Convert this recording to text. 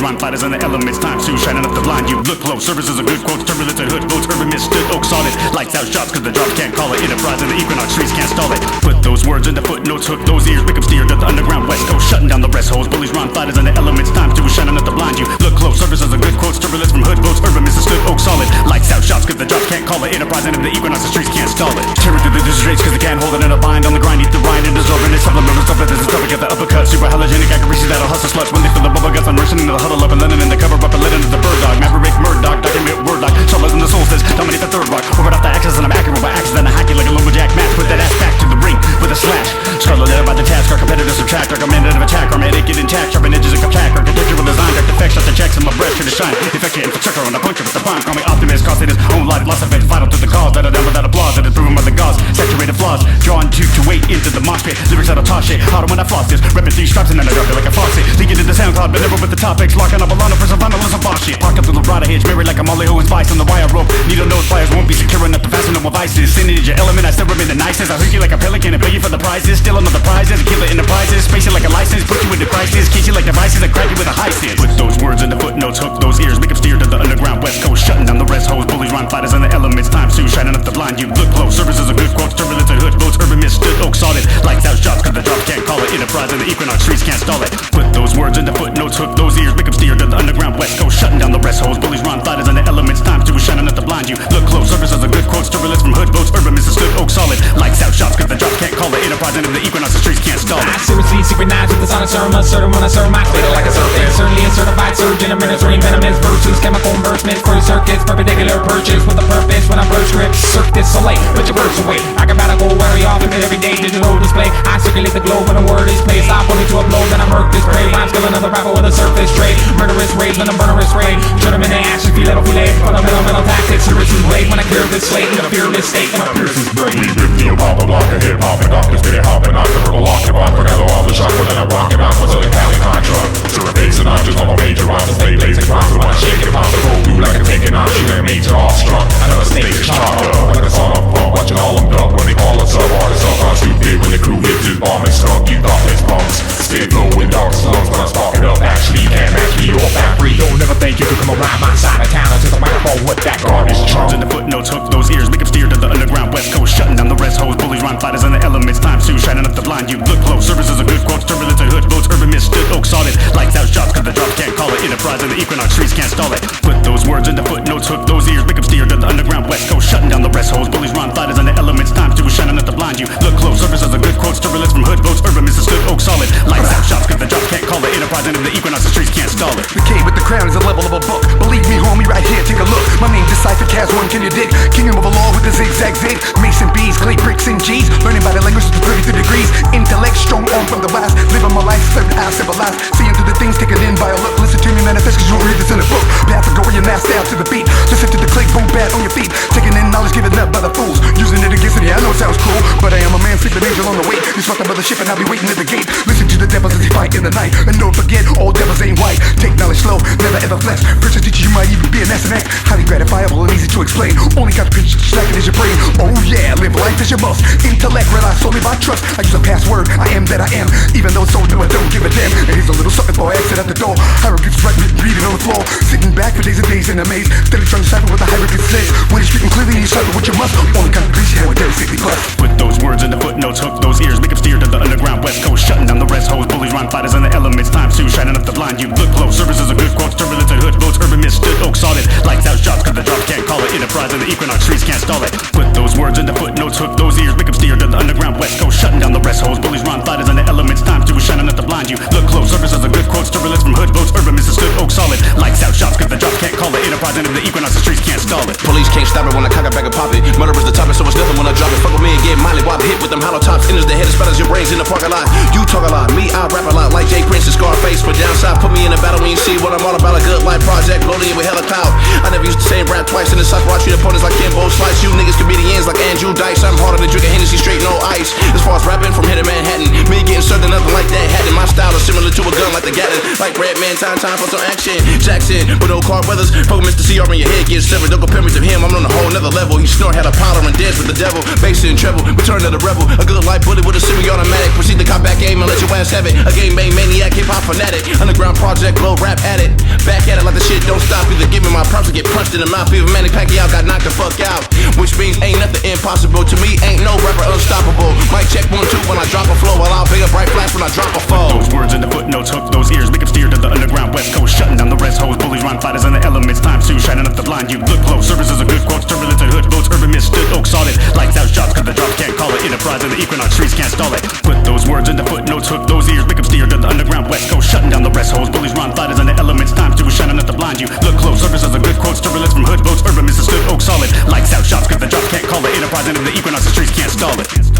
rhyme fighters and the elements. Time to shining up the blind. You look close. Services are good quotes. Turbulence and hood votes. Urban misstood. Oak solid. Lights out shots cause the drops can't call it. Enterprise and the Equinox streets can't stall it. Put those words into footnotes. Hook those ears. Make them steer to the underground west coast. Shutting down the rest holes. Bullies, rhyme fighters and the elements. Time to shining up the blind. You look close. Services are good quotes. Turbulence from hood votes. Urban misstood. Oak solid. Lights out shots cause the drops can't call it. Enterprise and the Equinox streets can't stall it. Terror through the disgrace cause they can't hold it in a bind. On the grind, eat the rind and dissolving it. Supplemental stuff that is a topic at the uppercut. Super halogenic accuracy that'll hustle sluts. When they feel the bubble guts, I'm rushing into the huddle up and letting in the cover up and letting into the bird dog. Maverick, Murdoch, document word dog. Solid in the solstice, dominate the third rock. Over off the axis and I'm accurate by axis. Then I hack you like a lumberjack match. Put that ass back to the ring with a slash. Scarlet letter by the task. Our competitors subtract. Recommended of attack. Our medic get intact. Sharpen edges of attack. Architectural design. Direct effects. Shut the checks in my breast. Here to shine. Effectuate infrastructure on a puncture with the bomb. Call me optimist. Cost in his own life. Loss of it. Vital to the cause. That are done without applause. That is proven by the gods. Saturated flaws. Drawn to wait into the mosh pit. Lyrics that'll toss shit. Harder when I floss this. Repping 3 straps and then I drop it like a faucet. Leaking into SoundCloud, but never with the topics. Locking up a lot of person, final listen boss shit. Parked up to the rider hitch, married like a Molly Ho and Spice on the wire rope. Needle nose pliers won't be secure enough to fasten up my vices. Syndicate your element, I still remain the nicest. I hook you like a pelican and pay you for the prizes. Still another prizes, killer enterprises. Space you like a license, put you into crisis. Case you like devices and crack you with a high sense. Put those words into footnotes, hook those ears, make them steer to the underground west coast. Shutting down the rest holes, bullies, rhyme fighters and the elements. Time to shining up the blind. You look close, services are good quotes, turbulence and hood votes. Urban misstood, oak solid. Lights out shots cause the drops can't call it. Enterprise and the Equinox streets can't stall it. Put those words into footnotes, hook those ears, make them steer to the underground west coast. Shutting down the rest holes, bullies, rhyme fighters and the elements. Time to shining up the blind. You look close, services are good quotes, turbulence from hood votes. Urban misstood, oak solid. Lights out shots cause the drops can't call it. Enterprise and the Equinox streets can't stall it. I seriously synchronize with the sonic serum. Uncertain when I serve my fatal like a serpent. Certainly a certified surgeon, administering venomous verses. Chemical embarrassment for circuits, perpendicular purchase with a purpose. When I blur scripts, circ this so late, put your words away. I can battle go very often, every day digital display. I circulate the globe when a word is placed. I only to upload, then I murk this prey. Rhymes kill another rapper with a surface trade. Murderous rage, then a murderous raid. Turn them into ashes, filet. Fundamental tactics, seriously blade. When I clear this slate, in a fearless state. When I pierce this brain. We rip the pop a block of hip hop and doctors get it hopping out the verbal occupy. Forgot all the shock, but then I rock it out for Southern Cali Contra. Zero face and I'm just on a major rhymes and stay blazing crimes. So when I shake it, pound the road through like a taking on. She ain't major all strong. I know the snake is chopped up like a son of a pump. Watching all them duck when they call us up. Artists up on stupid when the crew hits his bomb and stuck. You thought it's punks. Spit low in dark slums when I spark it up. Actually, you can't match me, you're back free. Don't never think you could come around my side of town until the microphone with that garbage chunk. In the footnotes, hook those ears, make them steer to the underground west coast. Shutting down the rest holes, bullies, rhyme fighters and the elements. Time to shining up the blind. You look close, services are good quotes, turbulence and hood votes. Urban misstood, oak solid. Lights out shots cause the drops can't call it. Enterprise and the Equinox streets can't stall it. Put those words into footnotes, hook those ears, make them steer to the underground west coast. Shutting down the rest holes, bullies, rhyme fighters and the elements. Time to shining up the blind. You look close, services are good quotes, turbulence from hood votes. Urban misstood, oak solid. Lights out shots cause the drops can't call it. Enterprise and the Equinox streets can't stall it. The K with the crown is a level of a book. Believe me, homie, right here, take a look. My name Decipher KAZUE, can you dig? Kingdom of the law with the zigzag zig. Mason bees, clay bricks and G's. Learning by the language to 33 degrees. Intellect strong on from the blast. Living my life, third eye, civilized. Seeing through the things, take it in by a look. Listen to me manifest cause you don't read this in a book. Path to go where your mask down to the beat. Listen to the click, boom, bad on your feet. Taking in knowledge, given up by the fools. Using it against me, I know it sounds cruel, but I am a man, sleeping angel on the way. You fucked up by the ship and I'll be waiting at the gate. Listen to the devils as they fight in the night. And don't forget, all devils ain't white. Take knowledge slow, never ever flex. Preachers teach you might even be an S&X. Highly gratifiable and easy to explain. Only got to preach, slacking is your brain. Oh yeah, live life as your must. Intellect rely solely by trust. I use a password, I am that I am. Even though it's so new, I don't give a damn. And here's a little sucker boy, exit at the door. Hieroglyphs right reading on the floor. Sitting back for days and days in a maze. Steady trying to decipher what the hieroglyphs says. When you're speaking clearly, you decipher what you must. Only kind of grease you have with every 60 plus. Put those words into footnotes, hook those ears, make them steer to the underground west coast. Shutting down the rest holes, bullies, rhyme fighters and the elements. Time to shining up the blind. You look close, services are good quotes, turbulence and hood votes. Urban misstood, oak solid. Lights out shots cause the drops can't call it. Enterprise and the Equinox streets can't stall it. Put those words into footnotes, hook those ears, make them steer to the underground west coast. Shutting down the rest holes, bullies, rhyme fighters and the elements. Time to shining up the blind. You look close, services are good quotes, turbulence from hood votes. Urban misstood, oak solid. Lights out shots cause the drops can't call it. Enterprise and the Equinox streets can't stall it. Police can't stop it when I cock it back and pop it. Murder is the topic, so it's nothing when I drop it. Fuck with me and get Miley Wop hit with them hollow tops. Enters the head and spatters your brains in the parking lot. You talk a lot, me I rap a lot like Jay Prince and Scarface. For downside, put me in a battle when you see what I'm all about. A good life project, loaded in with hella clout. I never used the same rap twice in the cypher. I treat opponents like Kimbo Slice. You niggas comedians like Andrew Dice. I'm harder than drinking Hennessy straight, no ice. As far as rapping from here to Manhattan, me getting served nothing like that. Hatton, my style is similar to a gun like the Gatling. Like Redman, time for some action. Jackson, with no car weathers. Poke Mr. CR in your head, get severed. Don't compare me to him, I'm on a whole nother level. He snort, had a powder and dance with the devil. Bass and treble. level, return to the rebel. A good life bullet with a semi-automatic. Proceed to combat game and let your ass have it. A game made maniac, hip-hop fanatic. Underground project, blow rap at it. Back at it like the shit don't stop. Either give me my props or get punched in the mouth. Even Manny Pacquiao got knocked the fuck out. Which means ain't nothing impossible. To me, ain't no rapper unstoppable. Mic check 1, 2 when I drop a flow. While I'll big a bright flash when I drop a foe. Those words in the footnotes, hook those ears, make them steer to the underground west coast, shutting down the rest hoes, bullies, rhyme fighters, and the elements. Time to shining up the blind. You look close, services are good quotes, turbulence and hood votes, urban misstood, oak solid. Lights out shots, cause the drops can't call it. Enterprise and the Equinox streets can't stall it. Put those words in the footnotes, hook those ears, make them steer to the underground west coast, shutting down the rest hoes, bullies, rhyme fighters, and the elements. Time to shining up the blind. You look close, services are good quotes, turbulence from hood votes, urban misstood, oak solid. Lights out shots, cause the drops can't call it. Enterprise and the Equinox streets can't stall it.